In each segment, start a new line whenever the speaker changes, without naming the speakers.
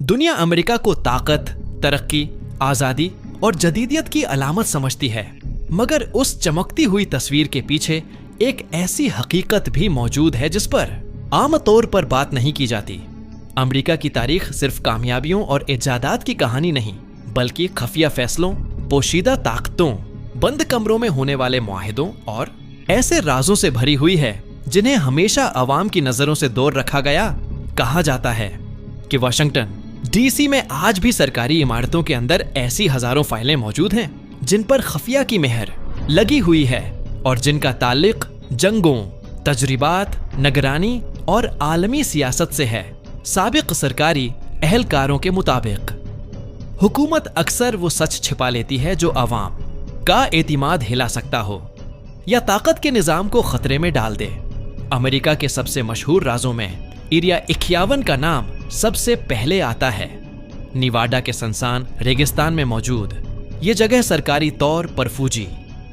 दुनिया अमेरिका को ताकत, तरक्की, आजादी और जदीदियत की अलामत समझती है, मगर उस चमकती हुई तस्वीर के पीछे एक ऐसी हकीकत भी मौजूद है जिस पर आम तौर पर बात नहीं की जाती। अमेरिका की तारीख सिर्फ कामयाबियों और इजादात की कहानी नहीं, बल्कि खफिया फैसलों, पोशीदा ताकतों, बंद कमरों में होने वाले मुआहिदों और ऐसे राजों से भरी हुई है जिन्हें हमेशा अवाम की नजरों से दूर रखा गया। कहा जाता है कि वाशिंगटन डीसी में आज भी सरकारी इमारतों के अंदर ऐसी हजारों फाइलें मौजूद हैं जिन पर खफिया की मेहर लगी हुई है और जिनका ताल्लुक जंगों, तजरिबात, निगरानी और आलमी सियासत से है। साबिक सरकारी अहलकारों के मुताबिक हुकूमत अक्सर वो सच छिपा लेती है जो अवाम का एतिमाद हिला सकता हो या ताकत के निजाम को खतरे में डाल दे। अमेरिका के सबसे मशहूर राजों में एरिया 51 का नाम सबसे पहले आता है। निवाडा के सनसान रेगिस्तान में मौजूद ये जगह सरकारी तौर पर फौजी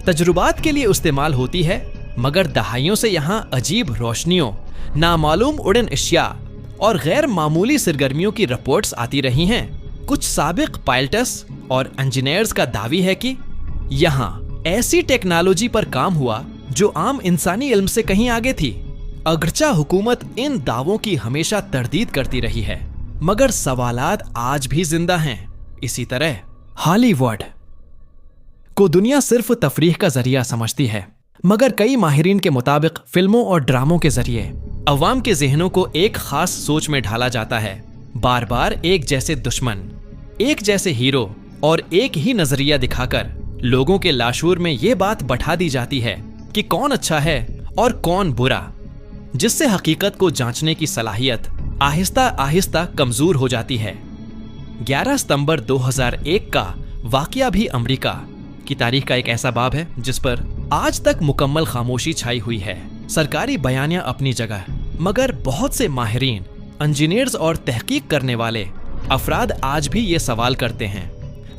तजुर्बात के लिए इस्तेमाल होती है, मगर दहाइयों से यहाँ अजीब रोशनियों, नामालूम उड़न अशिया और गैर मामूली सरगर्मियों की रिपोर्ट्स आती रही हैं। कुछ साबिक पायलट्स और इंजीनियर्स का दावी है कि यहाँ ऐसी टेक्नोलॉजी पर काम हुआ जो आम इंसानी इल्म से कहीं आगे थी। अगरचा हुकूमत इन दावों की हमेशा तरदीद करती रही है, मगर सवालात आज भी जिंदा हैं। इसी तरह हॉलीवुड को दुनिया सिर्फ तफरीह का जरिया समझती है, मगर कई माहिरीन के मुताबिक फिल्मों और ड्रामों के जरिए अवाम के जहनों को एक खास सोच में ढाला जाता है। बार बार एक जैसे दुश्मन, एक जैसे हीरो और एक ही नजरिया दिखाकर लोगों के लाशूर में ये बात बैठा दी जाती है कि कौन अच्छा है और कौन बुरा, जिससे हकीकत को जांचने की सलाहियत आहिस्ता आहिस्ता कमजोर हो जाती है। 11 सितंबर 2001 का वाकया भी अमेरिका की तारीख का एक ऐसा बाब है जिस पर आज तक मुकम्मल खामोशी छाई हुई है। सरकारी बयानियां अपनी जगह, मगर बहुत से माहिरीन, इंजीनियर्स और तहकीक करने वाले अफराद आज भी ये सवाल करते हैं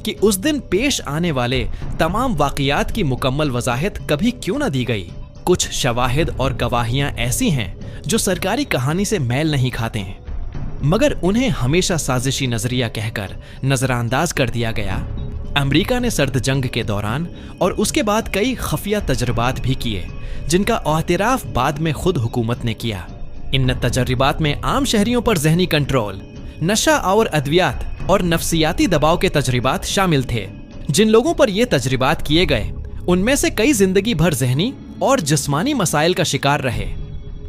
कि उस दिन पेश आने वाले तमाम वाकयात की मुकम्मल वजाहत कभी क्यों न दी गई। कुछ शवाहिद और गवाहियां ऐसी हैं जो सरकारी कहानी से मेल नहीं खाते हैं, मगर उन्हें हमेशा साजिशी नजरिया कहकर नजरअंदाज कर दिया गया। अमेरिका ने सर्द जंग के दौरान और उसके बाद कई खफिया तजर्बात भी किए, जिनका एतराफ बाद में खुद हुकूमत ने किया। इन तजर्बात में आम शहरियों पर जहनी कंट्रोल, नशा और अद्वियात और नफ्सियाती दबाव के तजर्बात शामिल थे। जिन लोगों पर ये तजर्बात किए गए उनमें से कई जिंदगी भर जहनी और जिस्मानी मसाइल का शिकार रहे,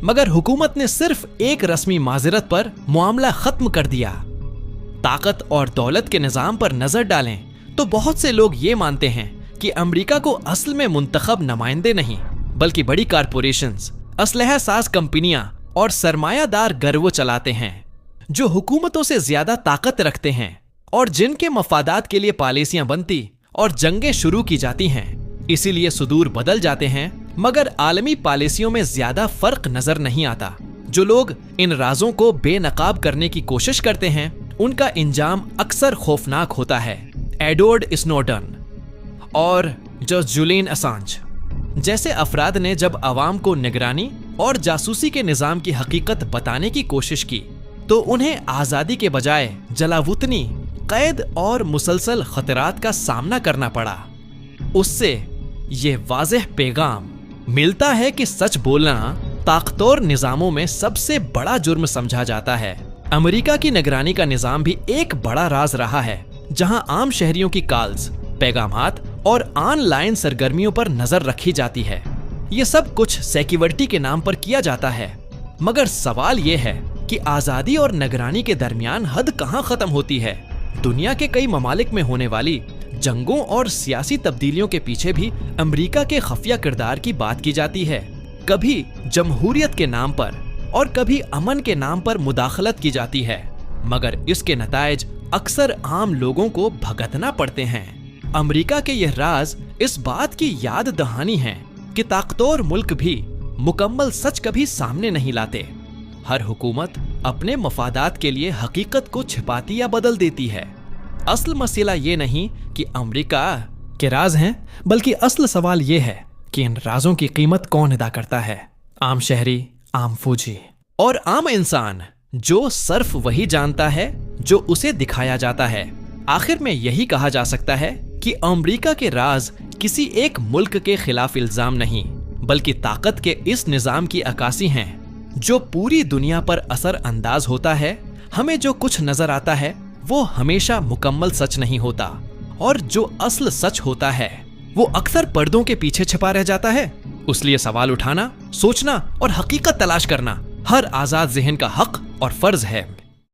मगर हुकूमत ने सिर्फ एक रस्मी माजरत पर मामला खत्म कर दिया। ताकत और दौलत के निजाम पर नजर डालें तो बहुत से लोग ये मानते हैं कि अमेरिका को असल में मुंतखब नुमाइंदे नहीं, बल्कि बड़ी कारपोरेशंस, असलहा साज कंपनियां और सरमायादार गिरोह चलाते हैं, जो हुकूमतों से ज्यादा ताकत रखते हैं और जिनके मफादात के लिए पॉलिसियां बनती और जंगें शुरू की जाती हैं। इसीलिए सुदूर बदल जाते हैं, मगर आलमी पॉलिसियों में ज्यादा फर्क नजर नहीं आता। जो लोग इन राजों को बेनकाब करने की कोशिश करते हैं उनका इंजाम अक्सर खौफनाक होता है। एडवर्ड स्नोडन और जुलियन असांज जैसे अफराद ने जब अवाम को निगरानी और जासूसी के निजाम की हकीकत बताने की कोशिश की तो उन्हें आजादी के बजाय जलावतनी, कैद और मुसलसल खतरात का सामना करना पड़ा। उससे ये वाज़ेह पैगाम मिलता है कि सच बोलना ताकतवर निजामों में सबसे बड़ा जुर्म समझा जाता है। अमेरिका की निगरानी का निजाम भी एक बड़ा राज रहा है, जहां आम शहरियों की कॉल्स, पैगामात और ऑनलाइन सरगर्मियों पर नजर रखी जाती है। ये सब कुछ सिक्योरिटी के नाम पर किया जाता है, मगर सवाल ये है कि आजादी और निगरानी के दरमियान हद कहां खत्म होती है। दुनिया के कई ममालिक में होने वाली जंगों और सियासी तब्दीलियों के पीछे भी अमेरिका के खफिया किरदार की बात की जाती है। कभी जमहूरियत के नाम पर और कभी अमन के नाम पर मुदाखलत की जाती है, मगर इसके नतायज अक्सर आम लोगों को भुगतना पड़ते हैं। अमेरिका के यह राज इस बात की याद दहानी है कि ताकतवर मुल्क भी मुकम्मल सच कभी सामने नहीं लाते। हर हुकूमत अपने मफादात के लिए हकीकत को छिपाती या बदल देती है। असल मसला ये नहीं कि अमेरिका के राज हैं, बल्कि असल सवाल ये है कि इन राजों की कीमत कौन अदा करता है। आम शहरी, आम फौजी और आम इंसान जो सिर्फ वही जानता है जो उसे दिखाया जाता है। आखिर में यही कहा जा सकता है कि अमेरिका के राज किसी एक मुल्क के खिलाफ इल्जाम नहीं, बल्कि ताकत के इस निजाम की अक्कासी हैं जो पूरी दुनिया पर असर अंदाज होता है। हमें जो कुछ नजर आता है वो हमेशा मुकम्मल सच नहीं होता, और जो असल सच होता है वो अक्सर पर्दों के पीछे छिपा रह जाता है। इसलिए सवाल उठाना, सोचना और हकीकत तलाश करना हर आजाद ज़हन का हक और फर्ज है।